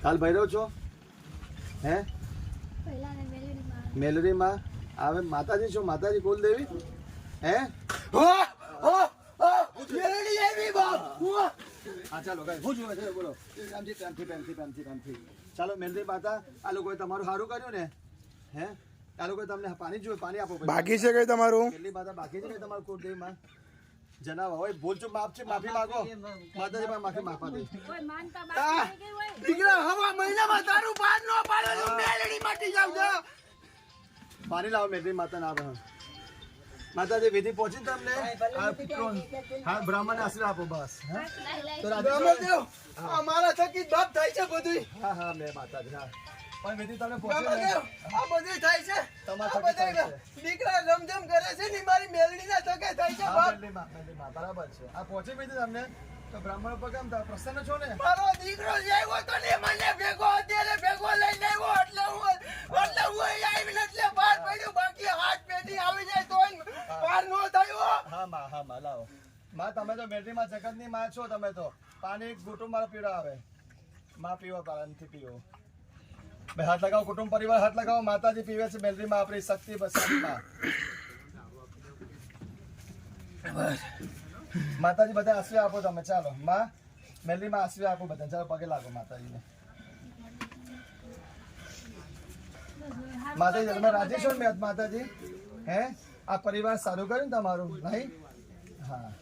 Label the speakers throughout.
Speaker 1: કાલ ભૈરવ છો હે મેલરીમાં આવે માતાજી છો માતાજી કુલદેવી હે હા ચાલો કઈ હું જોવે છે બોલો પ્રેમથી ચાલો મેલરી માતા આ લોકોએ તમારું સારું કર્યું ને હે આ લોકોએ તમને પાણી જોઈએ પાણી આપો
Speaker 2: બાકી છે કઈ તમારું
Speaker 1: મેલરી માતા બાકી છે કઈ તમારું કુલદેવીમાં જનાવ હોય ભૂલ ચૂક માફી માંગો માતાજી પાસે માફી માંગવા દે
Speaker 2: દીકરા હવા મહિનામાં તારું પાર નો પાડો મેલડી માટી જાવ છો
Speaker 1: પાણી લાવો મેલરી માતા ના આવે માતાજી વિધિ પહોંચી તમને હા બ્રાહ્મણ આશીર્વાદ આપો બસ તો
Speaker 2: રામદેવ અમારા થકી બાપ થાય છે બધું
Speaker 1: હા હા મેં માતાજી હા પણ વિધિ તમને પહોંચી
Speaker 2: આ બધું થાય છે
Speaker 1: તમારા થકી થાય છે
Speaker 2: દીકરા રમઝમ કરે છે ને મારી મેલડી ના થકે થાય છે બાપ
Speaker 1: બરાબર છે આ પહોંચી વિધિ તમને તો બ્રાહ્મણ પર કેમ પ્રસન્ન છો ને
Speaker 2: મારો દીકરો જેવો તો ને મને ભેગો અત્યારે ભેગો લઈને આવ્યો એટલે હું આવીને એટલે બહાર પડ્યો બાકી હાથ પેટી આવી જાય તો પાર નો થયો
Speaker 1: હા માં લાવો માં તમે તો મેલરીમાં જગતની માં છો તમે તો પાણી કુટુંબ મારા પીડા આવે માં પીવો પાલનથી પીવો બે હાથ લગાવો કુટુંબ પરિવાર હાથ લગાવો માતાજી પીવે છે મેલરીમાં આપણી શક્તિ બસાવીમાં માતાજી બધા આશીર્વાદ આપો તમે ચાલો માં મેલરીમાં આશીર્વાદ આપો બધા ચાલો પગે લાગો માતાજીને માતાજી તમે રાજી છો ને માતાજી હે આ પરિવાર સારું કર્યું ને તમારું નહીં હા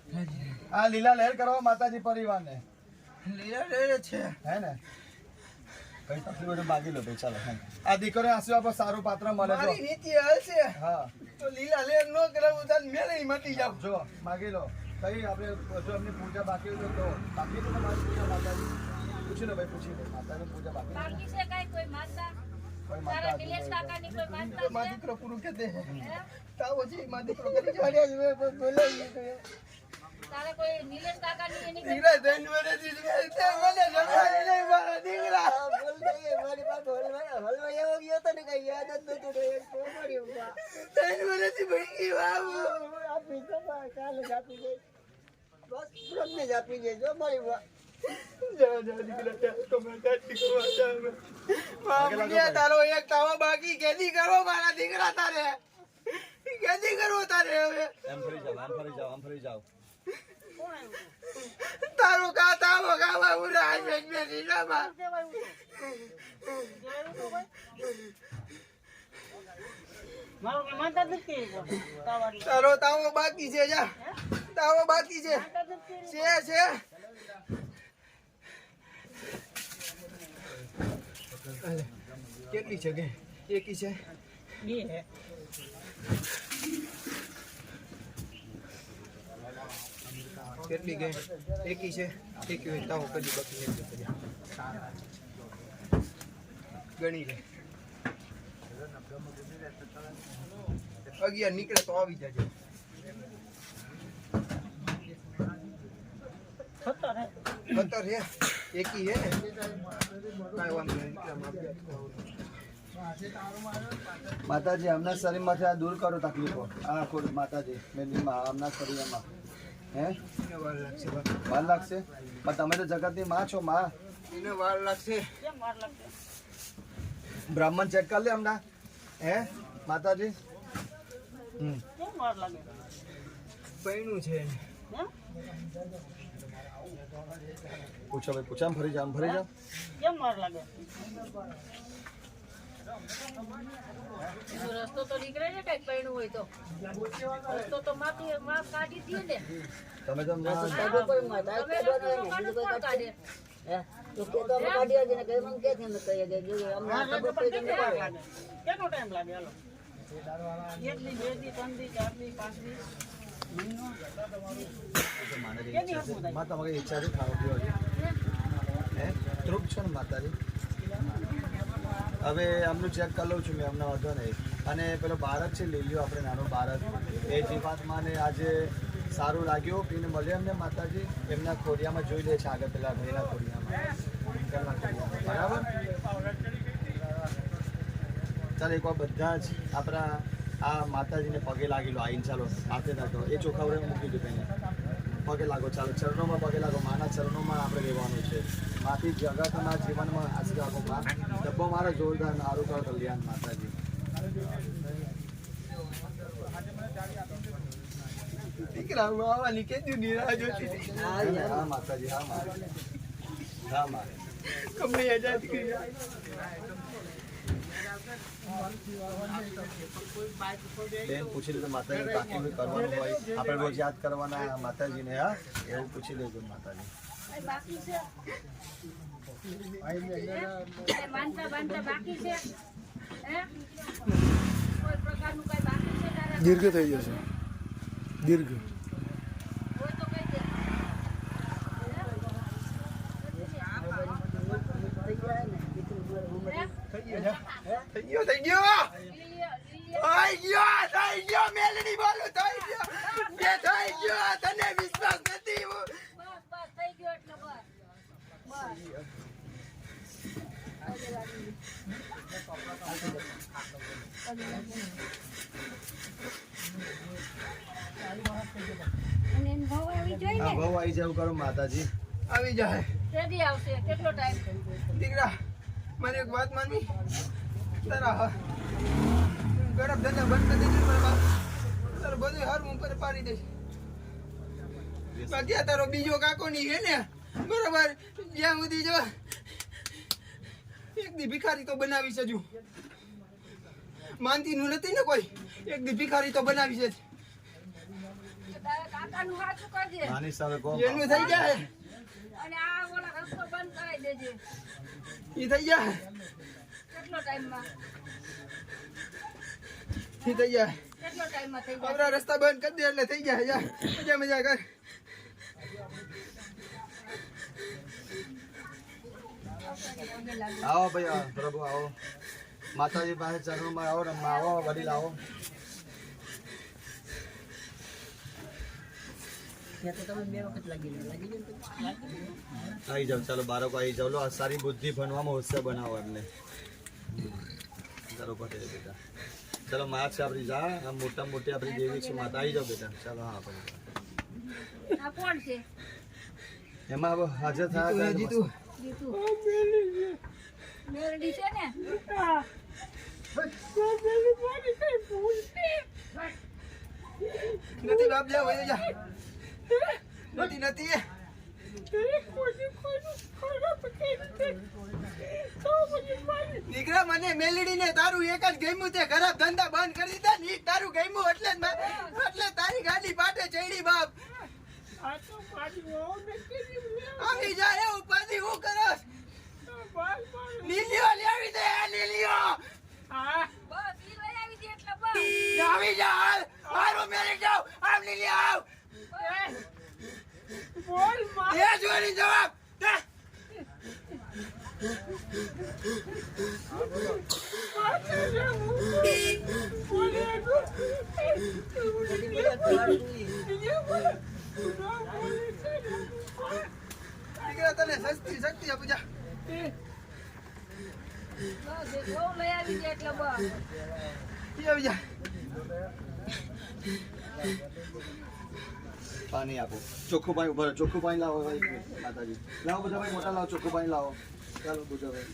Speaker 1: આ લીલા લહેર કરાવો માતાજી પરિવારને
Speaker 2: લીલા લહેર છે
Speaker 1: હે ને કઈ તકલીફ હોય તો માગી લો ભાઈ ચાલો આ દીકરીને આશીર્વાદ આપો સારું પાત્ર મળે જો
Speaker 2: મારી રીતિ હશે
Speaker 1: હા
Speaker 2: તો લીલા લહેર નો કરાવું તો મેલે મટી જાવ
Speaker 1: જો માગી લો કઈ આપણે જો એમની પૂજા બાકી હોય તો બાકી તો તમારી પૂજા માતાજી પૂછી લો ભાઈ પૂછી લો માતાની પૂજા બાકી
Speaker 3: છે કઈ કોઈ માનતા તારા નિલેશ કાકાની કોઈ માનતા
Speaker 2: માં દીકરો પૂરું કે દે તાવો છે માં દીકરો કરી જાડ્યા છે બોલાવી
Speaker 3: તારે કોઈ નિલેશ કાકાની એની
Speaker 2: દીકરા ધન્યવાદ દીકરા તે મને જમાડી નહીં મારા દીકરા બોલ દે મારી પાસે હલવા એવો ગયો તો ને કઈ યાદ જ નતું તો એક પોપડ્યો ધન્યવાદ થી ભઈ બાબુ આપી તો કાલે જ આપી દે બસ પ્રમને જ આપી દે જો મારી વા જા દીકરા તો મેં કાઢી કરવા તારો એક તાવો બાકી કેદી કરો મારા દીકરા તારે કેદી કરવો તારે હવે
Speaker 1: એમ ફરી જાઓ
Speaker 2: તારો કાતા વગાવા ઉરા મેં નીલામાં તારો તાવો બાકી છે જા તાવો બાકી છે કેટલી છે કે એકી છે બે કેટલી ગઈ એકી છે એકી હોય તાવો કદી બાકી નથી ગણી લે 11 નીકળે તો આવી જાજો 17 હે એકી હે ને કાઈ વાંધો નહીં
Speaker 1: માતાજી હમણાં શરીરમાંથી આ દૂર કરો તકલીફો આ ખોડ માતાજી મેલરીમાં હમણાં શરીરમાં હે
Speaker 2: વાર લાગશે
Speaker 1: વાર લાગશે પણ તમે તો જગતની માં છો માં
Speaker 2: એને વાર લાગશે
Speaker 1: બ્રાહ્મણ ચેક કરી લે હમણાં હે માતાજી
Speaker 2: પૈણું છે
Speaker 1: પૂછો ભાઈ પૂછો ફરી જાઓ
Speaker 3: કેમ માર લાગે રસ્તો તો નીકળે છે કઈક પૈણું હોય તો રસ્તો તો માફી કાઢી દઈએ ને
Speaker 1: તમે તો
Speaker 3: કાઢે કેટલો ટાઈમ લાગે હાલો એટલી બે દી 3 દી 4 દી 5 દી
Speaker 1: તમારી ઈચ્છાથી ખાવા પીવા હે તૃપ્ત છો ને માતાજી હવે આમનું ચેક કરી લઉં છું મેં અમને વાંધો નહીં અને પેલો બાળક છે લીલીઓ આપણે નાનો બાળક એ જીવાત્માને આજે સારું લાગ્યું પીને મળ્યો એમને માતાજી એમના ખોડિયામાં જોઈ લે છે આગળ પેલા ભાઈના ખોડિયામાં બરાબર ચાલો એકવાર બધા જ આપણા આ માતાજીને પગે લાગી લો આઈને ચાલો હાથે નાખો એ ચોખાવડે મૂકી દો પહેલાં પગે લાગો ચાલો ચરણોમાં પગે લાગો માના ચરણોમાં આપણે રહેવાનું છે માથી જગત મારા જીવનમાં આશીર્વાદ આપો માં. ડબ્બો મારો જોરદાર સારું કરો કલ્યાણ માતાજી.
Speaker 2: દીકરા હું આવવાની કેટલી નિરાહ જોતી હતી.
Speaker 1: હા માતાજી, હા માં, હા માં.
Speaker 2: કંપની આઝાદ કરી.
Speaker 1: બેન પૂછી લેજો માતાજી બાકી કોઈ કરવાનું હોય આપણે રોજ યાદ કરવાના માતાજીને. હા એવું પૂછી લેજો માતાજી.
Speaker 4: કઈ બાકી છે બાંધતા બાંધતા બાકી છે હે કોઈ પ્રકારનું કઈ બાકી છે તારા
Speaker 2: દીર્ઘ થઈ જશે. દીર્ઘ
Speaker 4: હોય તો કઈ દે
Speaker 2: થઈ ગયો થઈ ગયો મેલડી બોલું થઈ ગયો બે થઈ ગયો. તને વિશ્વાસ નથી.
Speaker 4: બસ થઈ ગયો એટલે બસ અને એમ ભાવ આવી જોઈએ
Speaker 1: હા
Speaker 4: ને
Speaker 1: બહુ આવી જાવ કરો માતાજી.
Speaker 2: આવી જાય.
Speaker 4: કેદી આવશે કેટલો ટાઈમ
Speaker 2: દીકરા મારી એક વાત માનવી. તારા ગરમ ધંધા બંધ કરી દેજે મારા બાપ. તારું બધું હારું હું પર પાડી દઈશ. બાકી આ તારો બીજો કાકો ની હે ને બરોબર જ્યાં સુધી જો એક દી ભિખારી તો બનાવી છે. હજુ માનતી નું નથી ને કોઈ. એક દી ભિખારી તો બનાવી છે.
Speaker 4: તારા કાકાનું હાથું કરજે
Speaker 1: નાની સામે કહો
Speaker 2: એનું થઈ જાય.
Speaker 4: અને આ ઓલા રસ્તો બંધ કરાવી દેજે
Speaker 2: એ થઈ જાય.
Speaker 4: કેટલો ટાઈમમાં
Speaker 2: એ થઈ જાય.
Speaker 4: કેટલો ટાઈમમાં થઈ જાય
Speaker 2: આવરા રસ્તા બંધ કરી દે એટલે થઈ જાય. જા મજા મજા કર.
Speaker 1: આવો ભાઈ આવો, પ્રભુ આવો માતાજી પાસે ચરણોમાં આવો રમવા આવો વડીલ આવો. આવી જાવ ચાલો બાળકો આવી જાવ. લો આ સારી બુદ્ધિ ભણવામાં હોશિયાર બનાવો એમને. ચાલો પટેલ બેટા ચાલો માં છે આપણી જા આમ મોટા મોટી આપણી દેવી છે માતા. આવી જાવ બેટા ચાલો. હા આપણે
Speaker 4: આ કોણ છે
Speaker 1: એમાં હવે હાજર થયા
Speaker 2: હજી તું
Speaker 4: જીતુ મેલડી છે ને
Speaker 2: નથી બાપ જા વઈ જા. નથી નથી દીકરા મને મેલડી ને તારું એક જ ગમ્યું તે ખરાબ ધંધા બંધ કરી દીધા ને ઈ તારું ગમ્યું એટલે એટલે તારી ગાડી પાટે ચડી બાપ. આવી જાય એ ઉપાધિ હું કરસ. લીલીઓ લેવી દે લીલીઓ.
Speaker 4: બસ ઈ લઈ આવી દે એટલે બસ
Speaker 2: આવી જા હાલ હારું મેલી જાવ. આમ લીલી આવ. એ જોડી જવાબ દે. દીકરા તને સસ્તી શક્તિ આપું જા.
Speaker 4: બસ એ બહુ લઈ આવી દે એટલે બસ
Speaker 2: આવી જા.
Speaker 1: પાણી આપો. ચોખ્ખું પાણી ઉભા રહો. ચોખ્ખું પાણી લાવો ભાઈ માતાજી. લાવો બધા ભાઈ મોટા લાવો ચોખ્ખું પાણી લાવો. ચાલો બધા ભાઈ.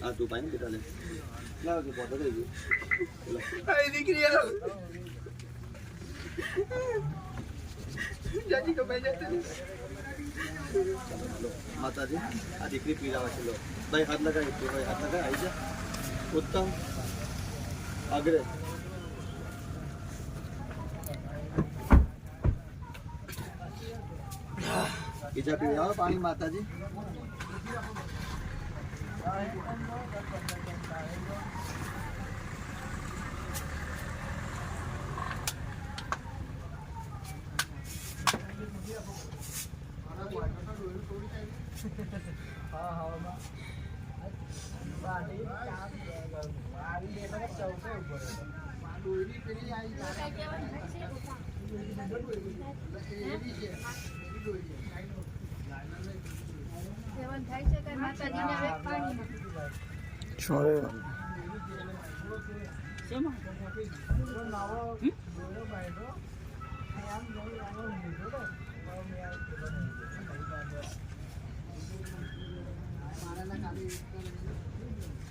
Speaker 1: હા તું પાણી બેટા લે. લાવો તું પોતો થઈ ગયું.
Speaker 2: આઈ દીકરી આવ. જાજી કપાઈ જતી.
Speaker 1: માતાજી આ દીકરી પીરાવે છે. લો ભાઈ હાથ લગાવી દો. ભાઈ હાથ લગાવી આવી જા. ઉત્તમ આગળ બીજા પીરાવો પાણી માતાજી.
Speaker 4: સેવન થાય છે કઈ માતાજીને હવે પાણી
Speaker 3: શેમાં
Speaker 2: મારા ખાલી